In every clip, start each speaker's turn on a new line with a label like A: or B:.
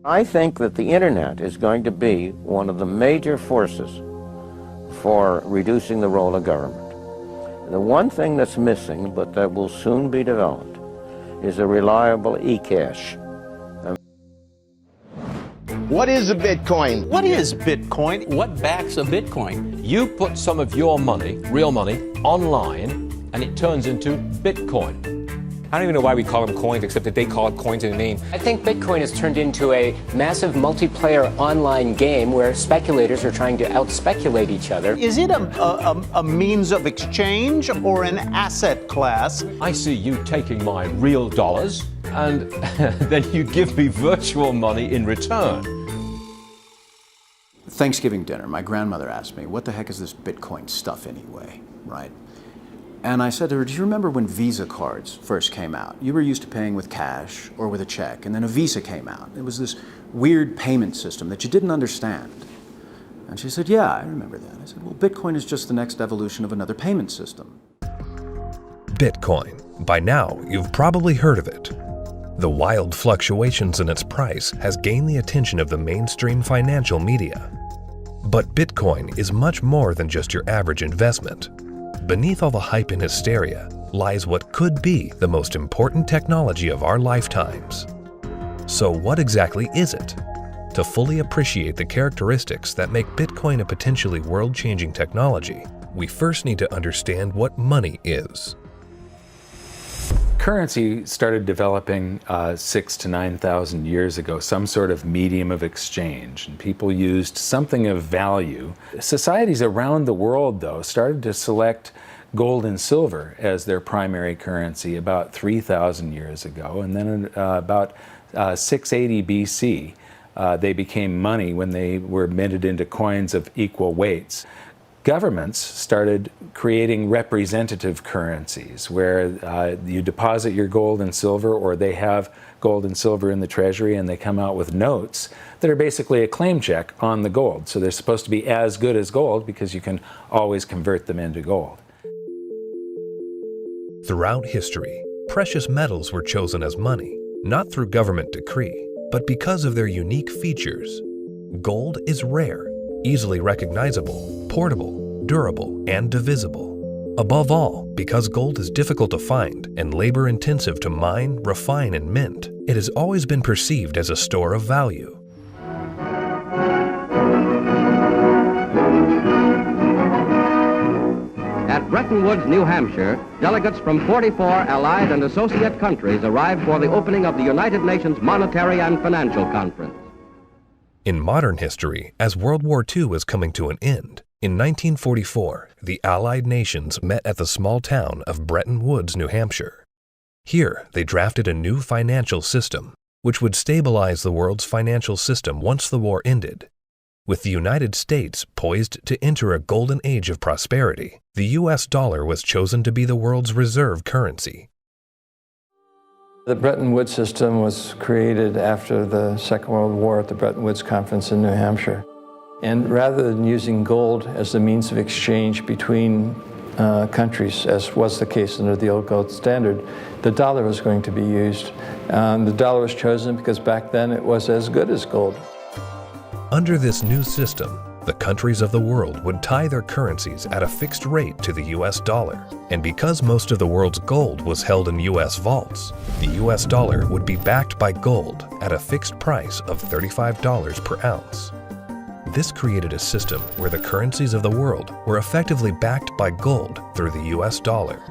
A: I think that the internet is going to be one of the major forces for reducing the role of government. The one thing that's missing, but that will soon be developed, is a reliable e-cash.
B: What is a Bitcoin?
C: What is Bitcoin?
D: What backs a Bitcoin?
E: You put some of your money, real money, online, and it turns into Bitcoin.
F: I don't even know why we call them coins, except that they call it coins in the name.
G: I think Bitcoin has turned into a massive multiplayer online game where speculators are trying to out-speculate each other.
C: Is it a means of exchange or an asset class?
E: I see you taking my real dollars, and then you give me virtual money in return.
H: Thanksgiving dinner, my grandmother asked me, what the heck is this Bitcoin stuff anyway, right? And I said to her, do you remember when Visa cards first came out? You were used to paying with cash or with a check, and then a Visa came out. It was this weird payment system that you didn't understand. And she said, yeah, I remember that. I said, well, Bitcoin is just the next evolution of another payment system.
I: Bitcoin. By now, you've probably heard of it. The wild fluctuations in its price has gained the attention of the mainstream financial media. But Bitcoin is much more than just your average investment. Beneath all the hype and hysteria lies what could be the most important technology of our lifetimes. So what exactly is it? To fully appreciate the characteristics that make Bitcoin a potentially world-changing technology, we first need to understand what money is.
J: Currency started developing 6,000 to 9,000 years ago, some sort of medium of exchange, and people used something of value. Societies around the world, though, started to select gold and silver as their primary currency about 3,000 years ago, and then about 680 BC, they became money when they were minted into coins of equal weights. Governments started creating representative currencies where you deposit your gold and silver, or they have gold and silver in the treasury, and they come out with notes that are basically a claim check on the gold. So they're supposed to be as good as gold because you can always convert them into gold.
I: Throughout history, precious metals were chosen as money, not through government decree, but because of their unique features. Gold is rare, easily recognizable, portable, durable, and divisible. Above all, because gold is difficult to find and labor-intensive to mine, refine, and mint, it has always been perceived as a store of value.
K: At Bretton Woods, New Hampshire, delegates from 44 allied and associate countries arrived for the opening of the United Nations Monetary and Financial Conference.
I: In modern history, as World War II was coming to an end, in 1944, the Allied nations met at the small town of Bretton Woods, New Hampshire. Here, they drafted a new financial system, which would stabilize the world's financial system once the war ended. With the United States poised to enter a golden age of prosperity, the U.S. dollar was chosen to be the world's reserve currency.
L: The Bretton Woods system was created after the Second World War at the Bretton Woods Conference in New Hampshire. And rather than using gold as the means of exchange between countries, as was the case under the old gold standard, the dollar was going to be used. The dollar was chosen because back then it was as good as gold.
I: Under this new system, the countries of the world would tie their currencies at a fixed rate to the U.S. dollar. And because most of the world's gold was held in U.S. vaults, the U.S. dollar would be backed by gold at a fixed price of $35 per ounce. This created a system where the currencies of the world were effectively backed by gold through the U.S. dollar.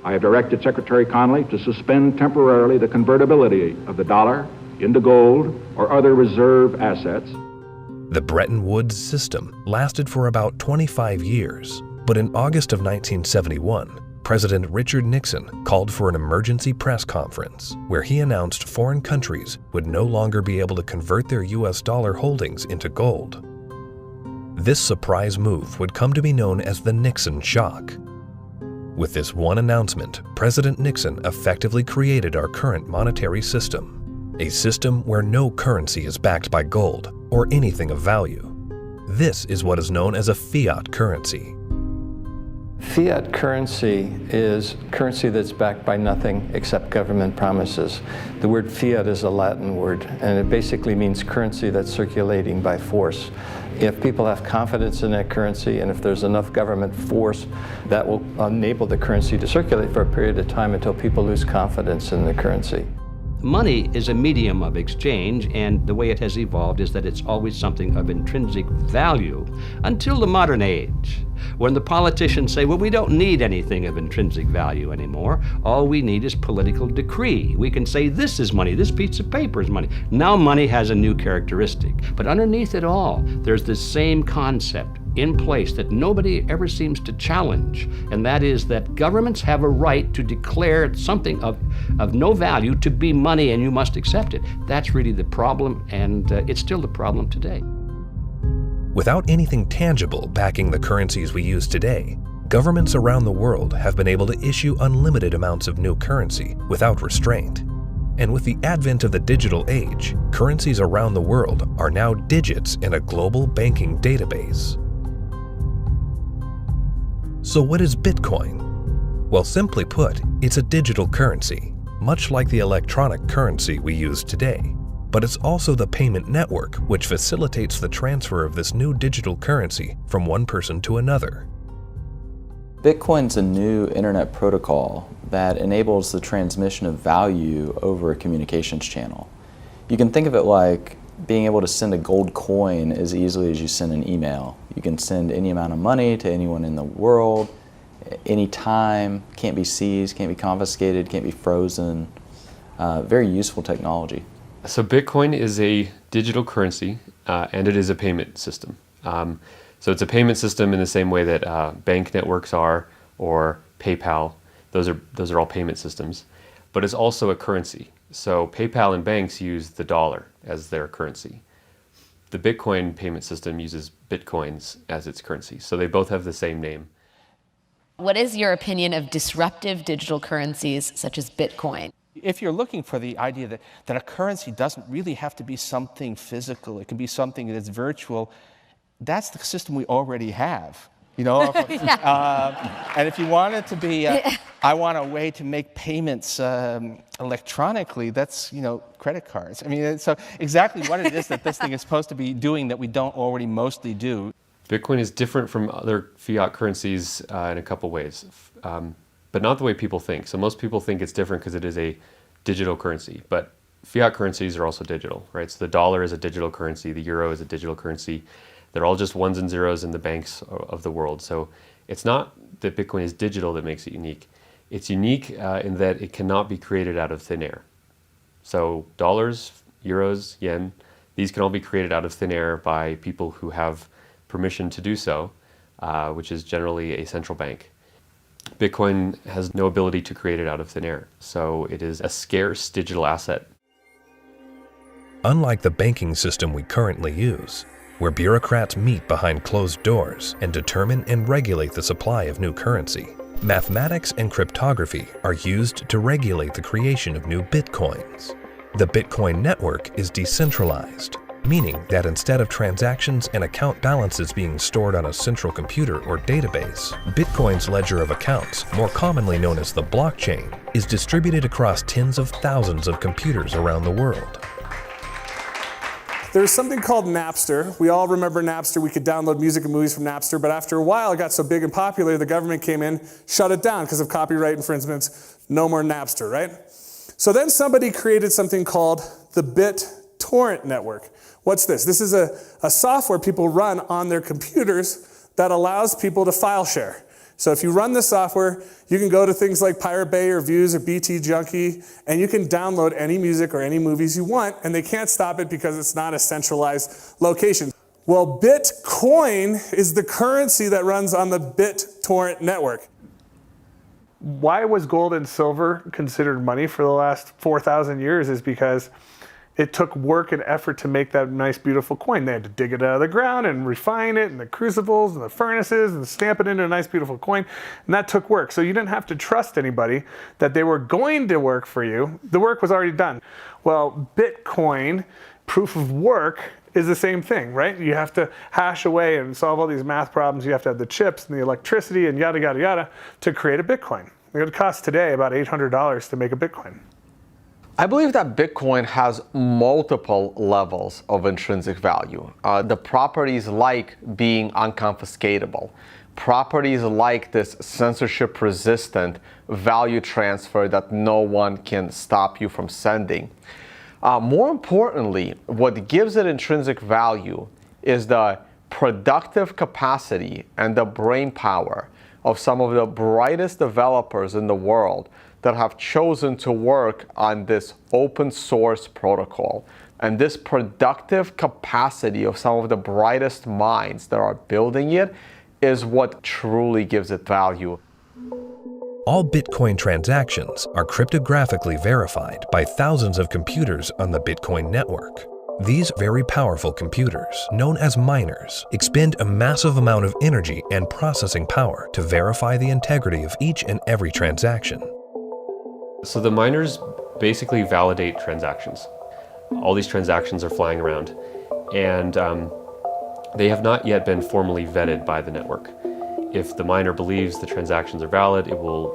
M: I have directed Secretary Connally to suspend temporarily the convertibility of the dollar into gold or other reserve assets.
I: The Bretton Woods system lasted for about 25 years, but in August of 1971, President Richard Nixon called for an emergency press conference where he announced foreign countries would no longer be able to convert their U.S. dollar holdings into gold. This surprise move would come to be known as the Nixon shock. With this one announcement, President Nixon effectively created our current monetary system, a system where no currency is backed by gold or anything of value. This is what is known as a fiat currency.
L: Fiat currency is currency that's backed by nothing except government promises. The word fiat is a Latin word, and it basically means currency that's circulating by force. If people have confidence in that currency, and if there's enough government force, that will enable the currency to circulate for a period of time until people lose confidence in the currency.
D: Money is a medium of exchange, and the way it has evolved is that it's always something of intrinsic value until the modern age, when the politicians say, well, we don't need anything of intrinsic value anymore. All we need is political decree. We can say this is money, this piece of paper is money. Now money has a new characteristic. But underneath it all, there's this same concept in place that nobody ever seems to challenge, and that is that governments have a right to declare something of no value to be money, and you must accept it. That's really the problem, and it's still the problem today.
I: Without anything tangible backing the currencies we use today, governments around the world have been able to issue unlimited amounts of new currency without restraint. And with the advent of the digital age, currencies around the world are now digits in a global banking database. So what is Bitcoin? Well, simply put, it's a digital currency, much like the electronic currency we use today. But it's also the payment network which facilitates the transfer of this new digital currency from one person to another.
N: Bitcoin's a new internet protocol that enables the transmission of value over a communications channel. You can think of it like being able to send a gold coin as easily as you send an email. You can send any amount of money to anyone in the world, anytime, can't be seized, can't be confiscated, can't be frozen. Very useful technology.
O: So Bitcoin is a digital currency and it is a payment system. So it's a payment system in the same way that bank networks are, or PayPal. Those are all payment systems. But it's also a currency. So PayPal and banks use the dollar as their currency. The Bitcoin payment system uses Bitcoins as its currency. So they both have the same name.
P: What is your opinion of disruptive digital currencies such as Bitcoin?
Q: If you're looking for the idea that a currency doesn't really have to be something physical, it can be something that's virtual, that's the system we already have. You know, and if you want it to be, I want a way to make payments electronically, that's, you know, credit cards. I mean, so exactly what it is that this thing is supposed to be doing that we don't already mostly do.
O: Bitcoin is different from other fiat currencies in a couple ways, but not the way people think. So most people think it's different because it is a digital currency, but fiat currencies are also digital, right? So the dollar is a digital currency, the euro is a digital currency. They're all just ones and zeros in the banks of the world. So it's not that Bitcoin is digital that makes it unique. It's unique in that it cannot be created out of thin air. So dollars, euros, yen, these can all be created out of thin air by people who have permission to do so, which is generally a central bank. Bitcoin has no ability to create it out of thin air. So it is a scarce digital asset.
I: Unlike the banking system we currently use, where bureaucrats meet behind closed doors and determine and regulate the supply of new currency, mathematics and cryptography are used to regulate the creation of new bitcoins. The Bitcoin network is decentralized, meaning that instead of transactions and account balances being stored on a central computer or database, Bitcoin's ledger of accounts, more commonly known as the blockchain, is distributed across tens of thousands of computers around the world.
R: There's something called Napster. We all remember Napster. We could download music and movies from Napster, but after a while it got so big and popular, the government came in, shut it down because of copyright infringements. No more Napster, right? So then somebody created something called the BitTorrent network. What's this? This is a software people run on their computers that allows people to file share. So if you run the software, you can go to things like Pirate Bay or Views or BT Junkie, and you can download any music or any movies you want, and they can't stop it because it's not a centralized location. Well, Bitcoin is the currency that runs on the BitTorrent network.
S: Why was gold and silver considered money for the last 4,000 years is because it took work and effort to make that nice, beautiful coin. They had to dig it out of the ground and refine it, and the crucibles and the furnaces, and stamp it into a nice, beautiful coin. And that took work. So you didn't have to trust anybody that they were going to work for you. The work was already done. Well, Bitcoin, proof of work, is the same thing, right? You have to hash away and solve all these math problems. You have to have the chips and the electricity and yada, yada, yada to create a Bitcoin. It costs today about $800 to make a Bitcoin.
T: I believe that Bitcoin has multiple levels of intrinsic value. The properties like being unconfiscatable, properties like this censorship-resistant value transfer that no one can stop you from sending. More importantly, what gives it intrinsic value is the productive capacity and the brain power of some of the brightest developers in the world that have chosen to work on this open source protocol. And this productive capacity of some of the brightest minds that are building it is what truly gives it value.
I: All Bitcoin transactions are cryptographically verified by thousands of computers on the Bitcoin network. These very powerful computers, known as miners, expend a massive amount of energy and processing power to verify the integrity of each and every transaction.
O: So the miners basically validate transactions. All these transactions are flying around, and they have not yet been formally vetted by the network. If the miner believes the transactions are valid, it will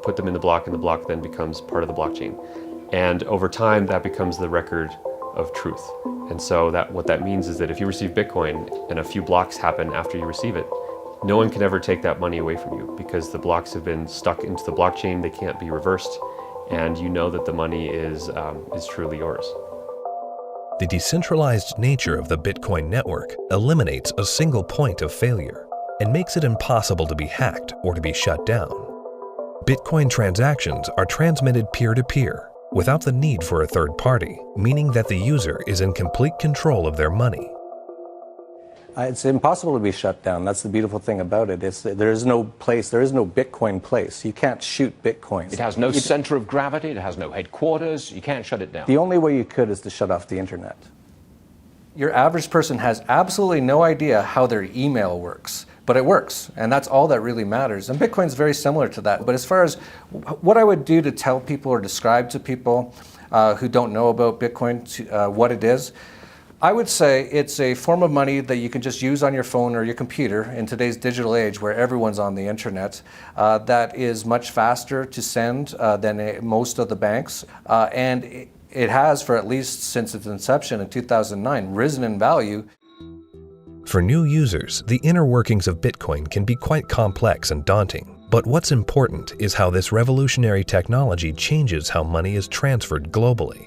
O: put them in the block, and the block then becomes part of the blockchain. And over time, that becomes the record of truth. And so what that means is that if you receive Bitcoin and a few blocks happen after you receive it, no one can ever take that money away from you because the blocks have been stuck into the blockchain, they can't be reversed, and you know that the money is truly yours.
I: The decentralized nature of the Bitcoin network eliminates a single point of failure and makes it impossible to be hacked or to be shut down. Bitcoin transactions are transmitted peer-to-peer without the need for a third party, meaning that the user is in complete control of their money.
U: It's impossible to be shut down. That's the beautiful thing about it. There is no Bitcoin place. You can't shoot Bitcoins.
E: It has no center of gravity, it has no headquarters, you can't shut it down.
U: The only way you could is to shut off the internet. Your average person has absolutely no idea how their email works, but it works, and that's all that really matters. And Bitcoin's very similar to that. But as far as what I would do to tell people or describe to people who don't know about Bitcoin what it is, I would say it's a form of money that you can just use on your phone or your computer in today's digital age where everyone's on the internet, that is much faster to send than most of the banks. And it has, for at least since its inception in 2009, risen in value.
I: For new users, the inner workings of Bitcoin can be quite complex and daunting. But what's important is how this revolutionary technology changes how money is transferred globally.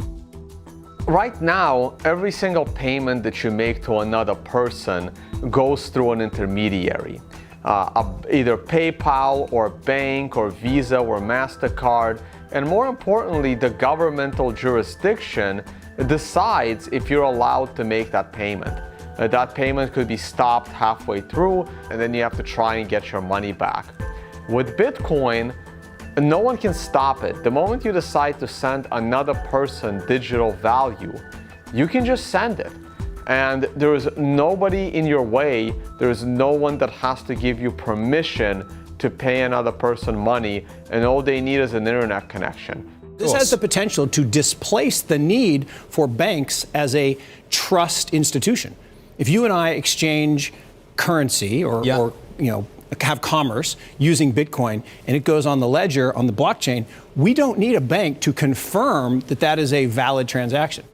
T: Right now, every single payment that you make to another person goes through an intermediary. Either PayPal or bank or Visa or MasterCard. And more importantly, the governmental jurisdiction decides if you're allowed to make that payment. That payment could be stopped halfway through, and then you have to try and get your money back. With Bitcoin, no one can stop it. The moment you decide to send another person digital value, you can just send it. And there is nobody in your way. There is no one that has to give you permission to pay another person money, and all they need is an internet connection.
V: This has the potential to displace the need for banks as a trust institution. If you and I exchange currency or have commerce using Bitcoin and it goes on the ledger, on the blockchain, we don't need a bank to confirm that that is a valid transaction.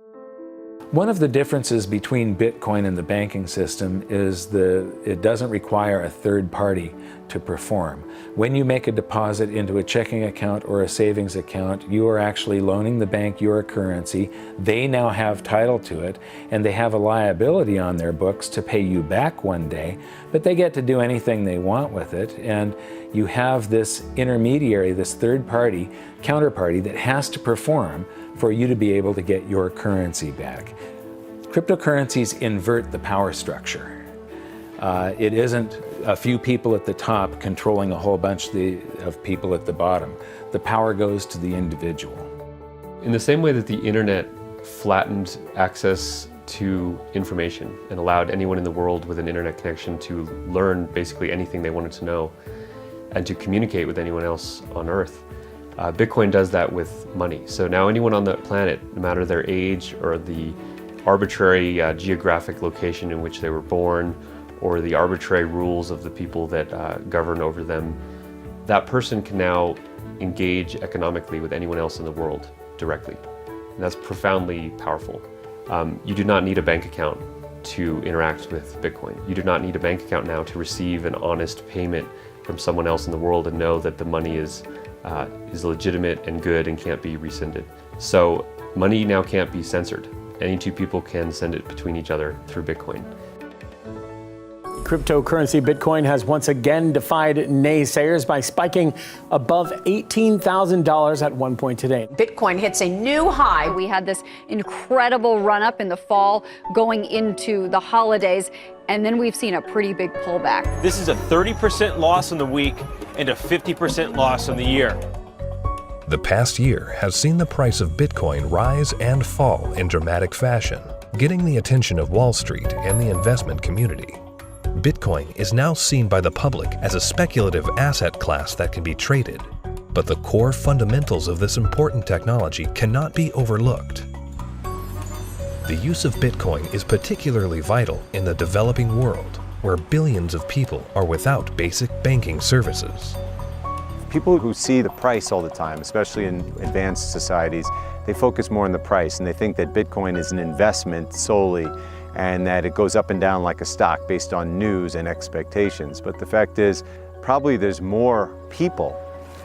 J: One of the differences between Bitcoin and the banking system is it doesn't require a third party to perform. When you make a deposit into a checking account or a savings account, you are actually loaning the bank your currency. They now have title to it, and they have a liability on their books to pay you back one day, but they get to do anything they want with it. And you have this intermediary, this third party, counterparty that has to perform for you to be able to get your currency back. Cryptocurrencies invert the power structure. It isn't a few people at the top controlling a whole bunch of people at the bottom. The power goes to the individual.
O: In the same way that the internet flattened access to information and allowed anyone in the world with an internet connection to learn basically anything they wanted to know and to communicate with anyone else on Earth, Bitcoin does that with money. So now anyone on the planet, no matter their age or the arbitrary geographic location in which they were born, or the arbitrary rules of the people that govern over them, that person can now engage economically with anyone else in the world directly. And that's profoundly powerful. You do not need a bank account to interact with Bitcoin. You do not need a bank account now to receive an honest payment from someone else in the world and know that the money is legitimate and good and can't be rescinded. So money now can't be censored. Any two people can send it between each other through Bitcoin.
A: Cryptocurrency Bitcoin has once again defied naysayers by spiking above $18,000 at one point today.
B: Bitcoin hits a new high. We had this incredible run up in the fall going into the holidays, and then we've seen a pretty big pullback.
W: This is a 30% loss in the week and a 50% loss in the year.
I: The past year has seen the price of Bitcoin rise and fall in dramatic fashion, getting the attention of Wall Street and the investment community. Bitcoin is now seen by the public as a speculative asset class that can be traded, but the core fundamentals of this important technology cannot be overlooked. The use of Bitcoin is particularly vital in the developing world, where billions of people are without basic banking services.
X: People who see the price all the time, especially in advanced societies, they focus more on the price and they think that Bitcoin is an investment solely and that it goes up and down like a stock based on news and expectations. But the fact is, probably there's more people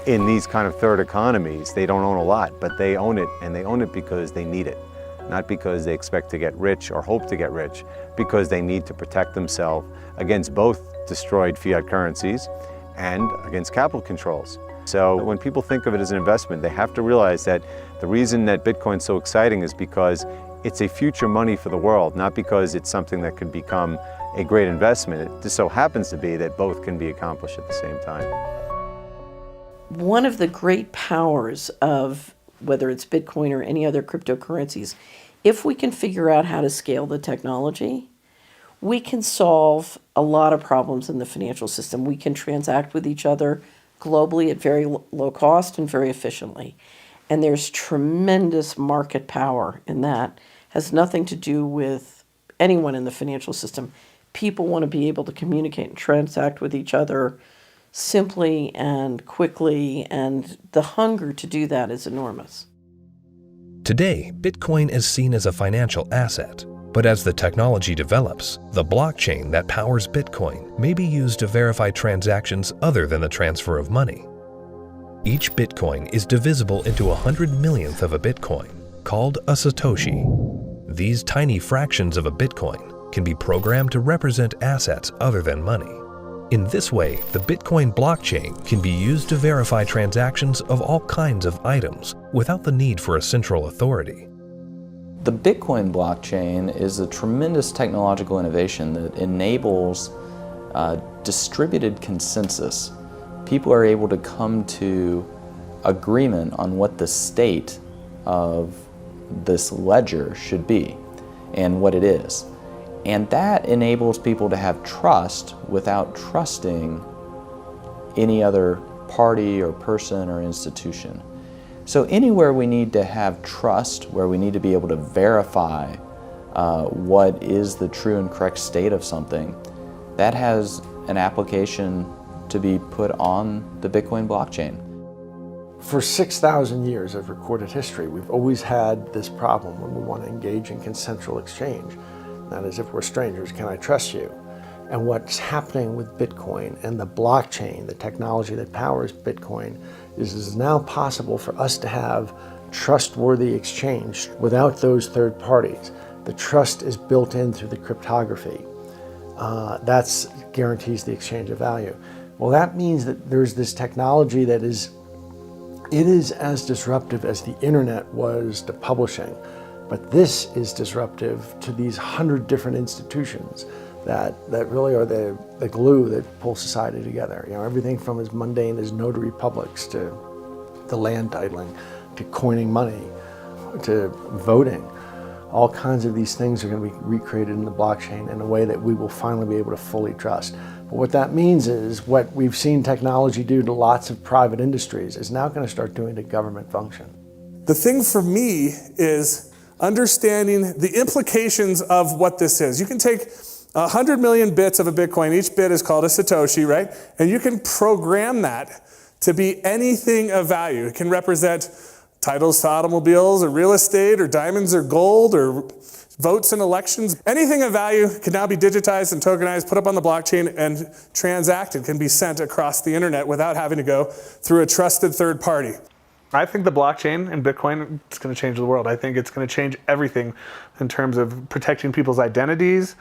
X: in these kind of third economies. They don't own a lot, but they own it, and they own it because they need it. Not because they expect to get rich or hope to get rich, because they need to protect themselves against both destroyed fiat currencies and against capital controls. So when people think of it as an investment, they have to realize that the reason that Bitcoin's so exciting is because it's a future money for the world, not because it's something that could become a great investment. It just so happens to be that both can be accomplished at the same time.
Y: One of the great powers of whether it's Bitcoin or any other cryptocurrencies, if we can figure out how to scale the technology, we can solve a lot of problems in the financial system. We can transact with each other globally at very low cost and very efficiently. And there's tremendous market power in that. Has nothing to do with anyone in the financial system. People want to be able to communicate and transact with each other simply and quickly, and the hunger to do that is enormous.
I: Today, Bitcoin is seen as a financial asset, but as the technology develops, the blockchain that powers Bitcoin may be used to verify transactions other than the transfer of money. Each Bitcoin is divisible into 100 millionth of a Bitcoin, called a Satoshi. These tiny fractions of a Bitcoin can be programmed to represent assets other than money. In this way, the Bitcoin blockchain can be used to verify transactions of all kinds of items without the need for a central authority.
N: The Bitcoin blockchain is a tremendous technological innovation that enables distributed consensus. People are able to come to agreement on what the state of this ledger should be and what it is. And that enables people to have trust without trusting any other party or person or institution. So anywhere we need to have trust, where we need to be able to verify what is the true and correct state of something, that has an application to be put on the Bitcoin blockchain.
L: For 6,000 years of recorded history, we've always had this problem when we want to engage in consensual exchange. That is, if we're strangers, can I trust you? And what's happening with Bitcoin and the blockchain, the technology that powers Bitcoin, is now possible for us to have trustworthy exchange without those third parties. The trust is built in through the cryptography. That guarantees the exchange of value. Well, that means that there's this technology that is as disruptive as the internet was to publishing. But this is disruptive to these 100 different institutions that really are the glue that pull society together. You know, everything from as mundane as notary publics to the land titling, to coining money, to voting. All kinds of these things are going to be recreated in the blockchain in a way that we will finally be able to fully trust. But what that means is what we've seen technology do to lots of private industries is now going to start doing to government function.
R: The thing for me is, understanding the implications of what this is. You can take 100 million bits of a Bitcoin. Each bit is called a Satoshi, right? And you can program that to be anything of value. It can represent titles to automobiles or real estate or diamonds or gold or votes in elections. Anything of value can now be digitized and tokenized, put up on the blockchain, and transacted, can be sent across the internet without having to go through a trusted third party.
S: I think the blockchain and Bitcoin is going to change the world. I think it's going to change everything in terms of protecting people's identities,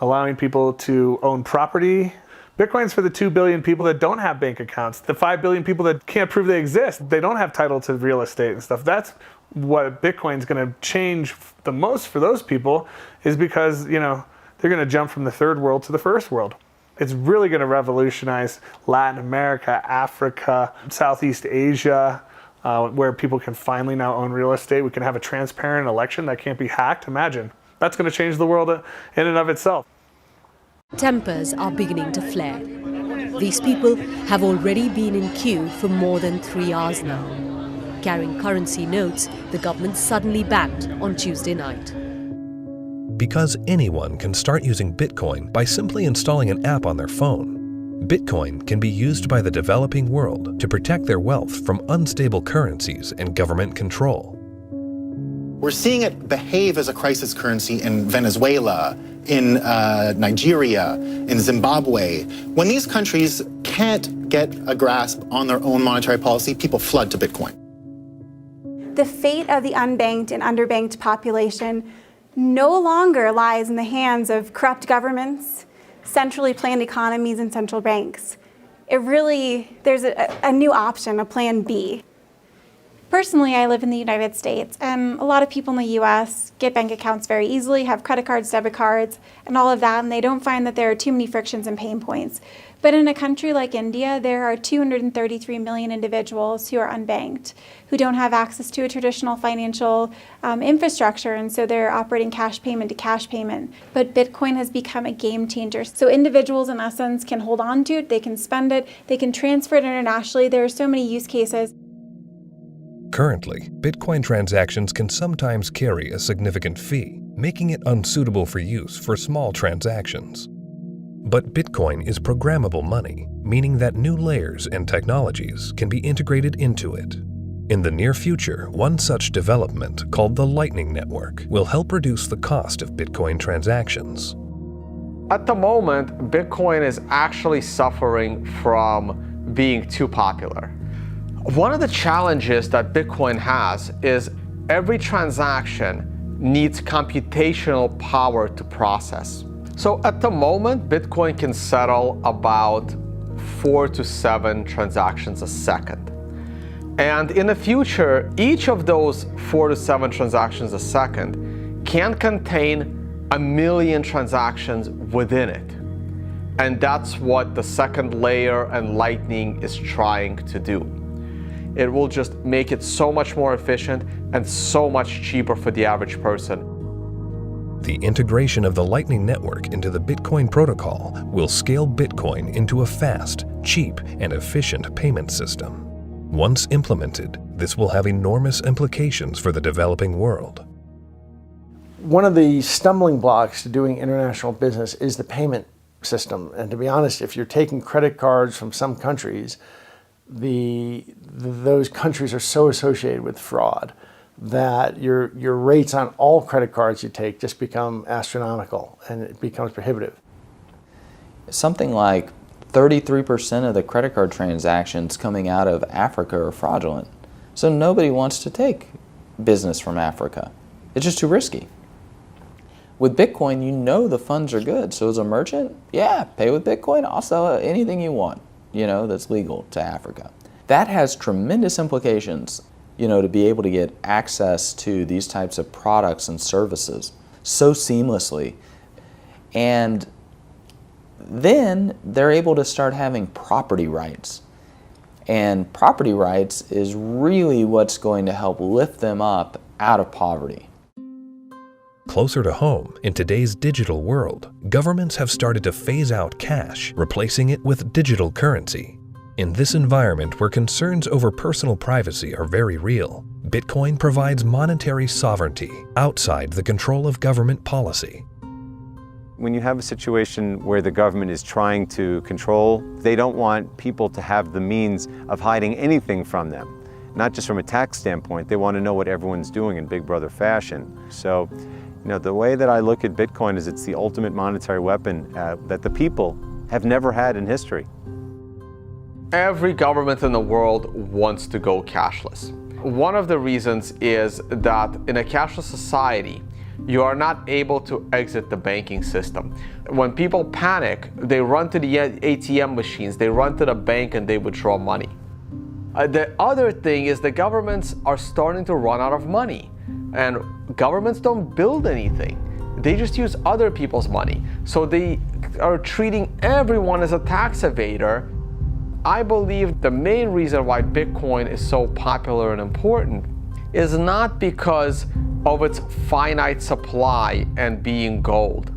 S: allowing people to own property. Bitcoin's for the 2 billion people that don't have bank accounts, the 5 billion people that can't prove they exist. They don't have title to real estate and stuff. That's what Bitcoin's going to change the most for those people, is because, you know, they're going to jump from the third world to the first world. It's really going to revolutionize Latin America, Africa, Southeast Asia, where people can finally now own real estate. We can have a transparent election that can't be hacked. Imagine. That's going to change the world in and of itself.
C: Tempers are beginning to flare. These people have already been in queue for more than 3 hours now. Carrying currency notes, the government suddenly banned on Tuesday night.
I: Because anyone can start using Bitcoin by simply installing an app on their phone, Bitcoin can be used by the developing world to protect their wealth from unstable currencies and government control.
F: We're seeing it behave as a crisis currency in Venezuela, in Nigeria, in Zimbabwe. When these countries can't get a grasp on their own monetary policy, people flood to Bitcoin.
G: The fate of the unbanked and underbanked population no longer lies in the hands of corrupt governments, centrally planned economies, and central banks. There's a new option, a plan B.
H: Personally, I live in the United States, and a lot of people in the US get bank accounts very easily, have credit cards, debit cards, and all of that, and they don't find that there are too many frictions and pain points. But in a country like India, there are 233 million individuals who are unbanked, who don't have access to a traditional financial infrastructure, and so they're operating cash payment to cash payment. But Bitcoin has become a game changer. So individuals, in essence, can hold on to it, they can spend it, they can transfer it internationally. There are so many use cases.
I: Currently, Bitcoin transactions can sometimes carry a significant fee, making it unsuitable for use for small transactions. But Bitcoin is programmable money, meaning that new layers and technologies can be integrated into it. In the near future, one such development, called the Lightning Network, will help reduce the cost of Bitcoin transactions.
T: At the moment, Bitcoin is actually suffering from being too popular. One of the challenges that Bitcoin has is every transaction needs computational power to process. So at the moment, Bitcoin can settle about 4 to 7 transactions a second. And in the future, each of those 4 to 7 transactions a second can contain 1 million transactions within it. And that's what the second layer and Lightning is trying to do. It will just make it so much more efficient and so much cheaper for the average person.
I: The integration of the Lightning Network into the Bitcoin protocol will scale Bitcoin into a fast, cheap, and efficient payment system. Once implemented, this will have enormous implications for the developing world.
K: One of the stumbling blocks to doing international business is the payment system. And to be honest, if you're taking credit cards from some countries, those countries are so associated with fraud that your rates on all credit cards you take just become astronomical, and it becomes prohibitive.
N: Something like 33% of the credit card transactions coming out of Africa are fraudulent. So nobody wants to take business from Africa. It's just too risky. With Bitcoin, you know the funds are good. So as a merchant, yeah, pay with Bitcoin. I'll sell anything you want, that's legal to Africa. That has tremendous implications, to be able to get access to these types of products and services so seamlessly. And then they're able to start having property rights. And property rights is really what's going to help lift them up out of poverty.
I: Closer to home, in today's digital world, governments have started to phase out cash, replacing it with digital currency. In this environment where concerns over personal privacy are very real, Bitcoin provides monetary sovereignty outside the control of government policy.
X: When you have a situation where the government is trying to control, they don't want people to have the means of hiding anything from them. Not just from a tax standpoint, they want to know what everyone's doing in Big Brother fashion. So, the way that I look at Bitcoin is it's the ultimate monetary weapon that the people have never had in history.
T: Every government in the world wants to go cashless. One of the reasons is that in a cashless society, you are not able to exit the banking system. When people panic, they run to the ATM machines, they run to the bank and they withdraw money. The other thing is the governments are starting to run out of money, and governments don't build anything. They just use other people's money. So they are treating everyone as a tax evader. I believe the main reason why Bitcoin is so popular and important is not because of its finite supply and being gold.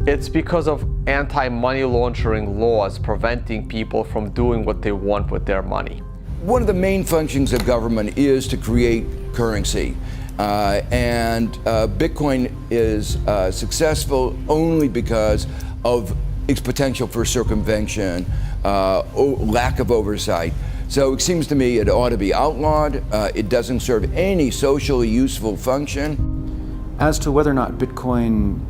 T: It's because of anti-money laundering laws preventing people from doing what they want with their money.
D: One of the main functions of government is to create currency. And Bitcoin is successful only because of its potential for circumvention, lack of oversight. So it seems to me it ought to be outlawed. It doesn't serve any socially useful function.
E: As to whether or not Bitcoin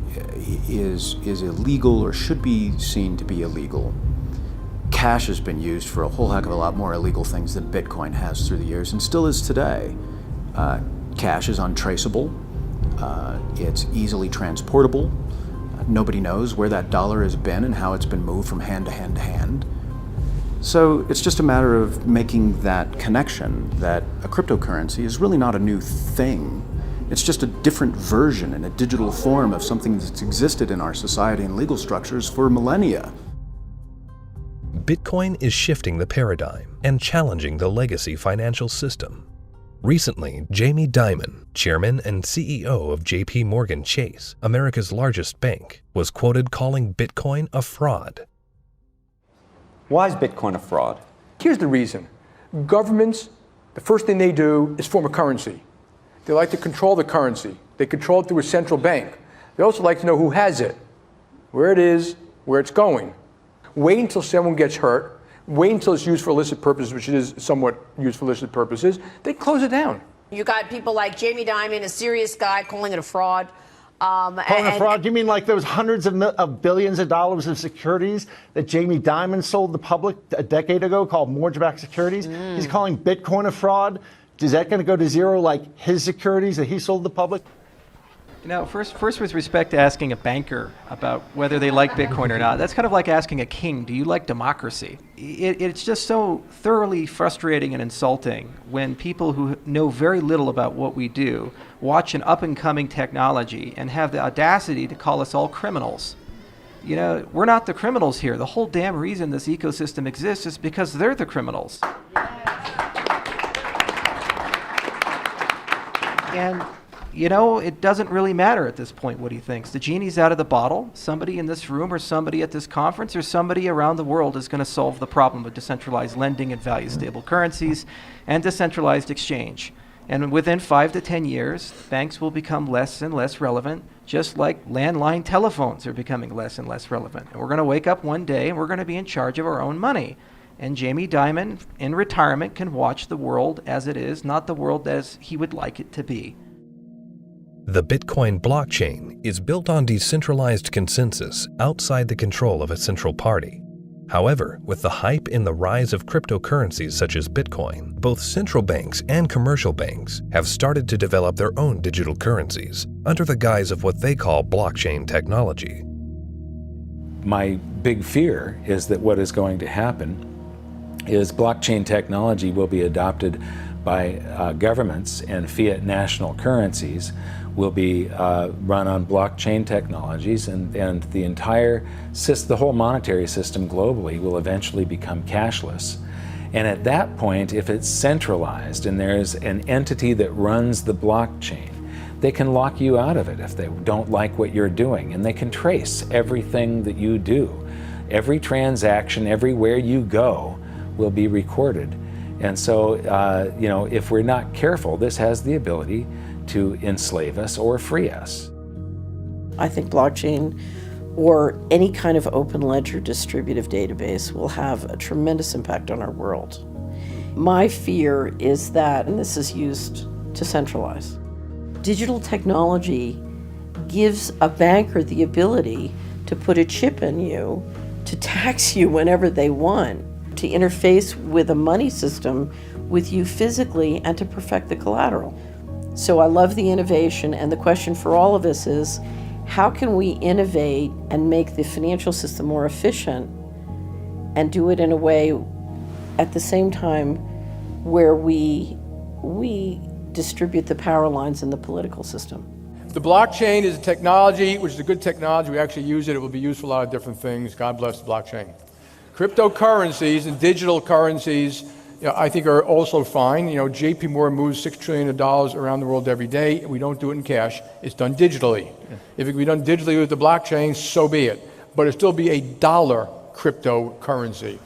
E: is illegal or should be seen to be illegal, cash has been used for a whole heck of a lot more illegal things than Bitcoin has through the years, and still is today. Cash is untraceable. It's easily transportable. Nobody knows where that dollar has been and how it's been moved from hand to hand to hand. So it's just a matter of making that connection that a cryptocurrency is really not a new thing. It's just a different version and a digital form of something that's existed in our society and legal structures for millennia.
I: Bitcoin is shifting the paradigm and challenging the legacy financial system. Recently, Jamie Dimon, chairman and CEO of JP Morgan Chase, America's largest bank, was quoted calling Bitcoin a fraud.
M: Why is Bitcoin a fraud? Here's the reason. Governments, the first thing they do is form a currency. They like to control the currency. They control it through a central bank. They also like to know who has it, where it is, where it's going. Wait until someone gets hurt. Wait until it's used for illicit purposes, which it is somewhat used for illicit purposes. They close it down.
P: You got people like Jamie Dimon, a serious guy, calling it a fraud.
K: Calling a fraud? You mean like there was hundreds of billions of dollars of securities that Jamie Dimon sold the public a decade ago called mortgage-backed securities? He's calling Bitcoin a fraud? Is that going to go to zero like his securities that he sold the public?
Q: First with respect to asking a banker about whether they like Bitcoin or not, that's kind of like asking a king, do you like democracy? It's just so thoroughly frustrating and insulting when people who know very little about what we do watch an up-and-coming technology and have the audacity to call us all criminals. We're not the criminals here. The whole damn reason this ecosystem exists is because they're the criminals. And it doesn't really matter at this point what he thinks. The genie's out of the bottle. Somebody in this room or somebody at this conference or somebody around the world is going to solve the problem of decentralized lending and value-stable currencies and decentralized exchange. And within 5 to 10 years, banks will become less and less relevant, just like landline telephones are becoming less and less relevant. And we're going to wake up one day and we're going to be in charge of our own money. And Jamie Dimon, in retirement, can watch the world as it is, not the world as he would like it to be.
I: The Bitcoin blockchain is built on decentralized consensus outside the control of a central party. However, with the hype in the rise of cryptocurrencies such as Bitcoin, both central banks and commercial banks have started to develop their own digital currencies under the guise of what they call blockchain technology.
J: My big fear is that what is going to happen is blockchain technology will be adopted by governments, and fiat national currencies will be run on blockchain technologies, and the whole monetary system globally will eventually become cashless. And at that point, if it's centralized and there's an entity that runs the blockchain, they can lock you out of it if they don't like what you're doing, and they can trace everything that you do. Every transaction, everywhere you go, will be recorded. And so, if we're not careful, this has the ability to enslave us or free us.
Y: I think blockchain or any kind of open ledger distributive database will have a tremendous impact on our world. My fear is that, and this is used to centralize, digital technology gives a banker the ability to put a chip in you, to tax you whenever they want, to interface with a money system with you physically, and to perfect the collateral. So I love the innovation, and the question for all of us is, how can we innovate and make the financial system more efficient and do it in a way at the same time where we distribute the power lines in the political system?
M: The blockchain is a technology, which is a good technology. We actually use it. It will be used for a lot of different things. God bless the blockchain. Cryptocurrencies and digital currencies, I think are also fine. JP Morgan moves $6 trillion around the world every day. We don't do it in cash. It's done digitally. If it can be done digitally with the blockchain, so be it. But it'll still be a dollar cryptocurrency.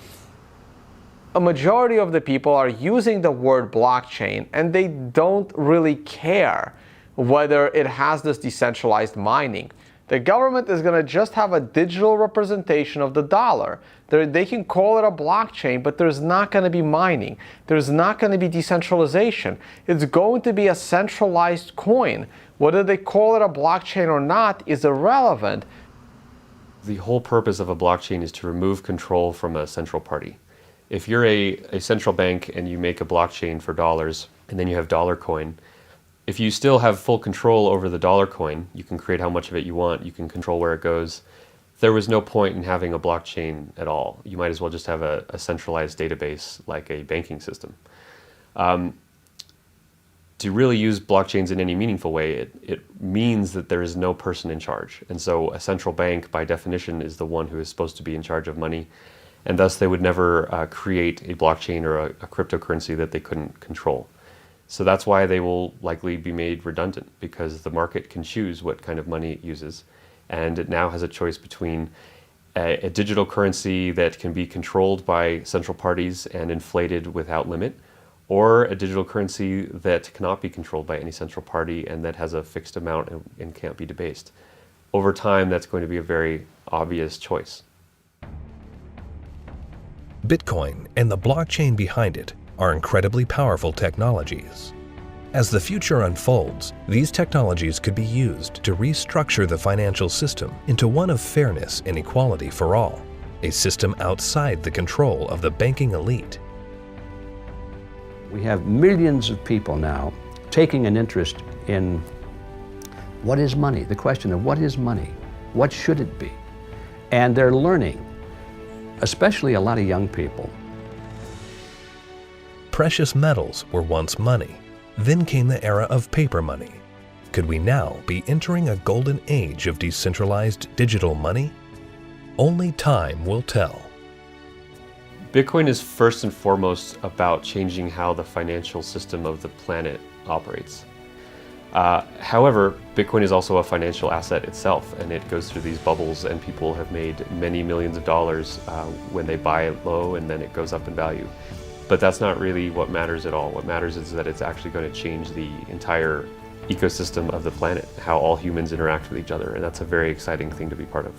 T: A majority of the people are using the word blockchain, and they don't really care whether it has this decentralized mining. The government is going to just have a digital representation of the dollar. They can call it a blockchain, but there's not going to be mining. There's not going to be decentralization. It's going to be a centralized coin. Whether they call it a blockchain or not is irrelevant.
A: The whole purpose of a blockchain is to remove control from a central party. If you're a central bank and you make a blockchain for dollars, and then you have dollar coin, if you still have full control over the dollar coin, you can create how much of it you want, you can control where it goes. There was no point in having a blockchain at all. You might as well just have a centralized database like a banking system. To really use blockchains in any meaningful way, it means that there is no person in charge. And so a central bank, by definition, is the one who is supposed to be in charge of money. And thus they would never create a blockchain or a cryptocurrency that they couldn't control. So that's why they will likely be made redundant, because the market can choose what kind of money it uses. And it now has a choice between a digital currency that can be controlled by central parties and inflated without limit, or a digital currency that cannot be controlled by any central party and that has a fixed amount and can't be debased. Over time, that's going to be a very obvious choice.
I: Bitcoin and the blockchain behind it are incredibly powerful technologies. As the future unfolds, these technologies could be used to restructure the financial system into one of fairness and equality for all, a system outside the control of the banking elite.
B: We have millions of people now taking an interest in what is money, the question of what is money, what should it be? And they're learning, especially a lot of young people.
I: Precious metals were once money. Then came the era of paper money. Could we now be entering a golden age of decentralized digital money? Only time will tell.
A: Bitcoin is first and foremost about changing how the financial system of the planet operates. However, Bitcoin is also a financial asset itself, and it goes through these bubbles, and people have made many millions of dollars when they buy it low, and then it goes up in value. But that's not really what matters at all. What matters is that it's actually going to change the entire ecosystem of the planet, how all humans interact with each other, and that's a very exciting thing to be part of.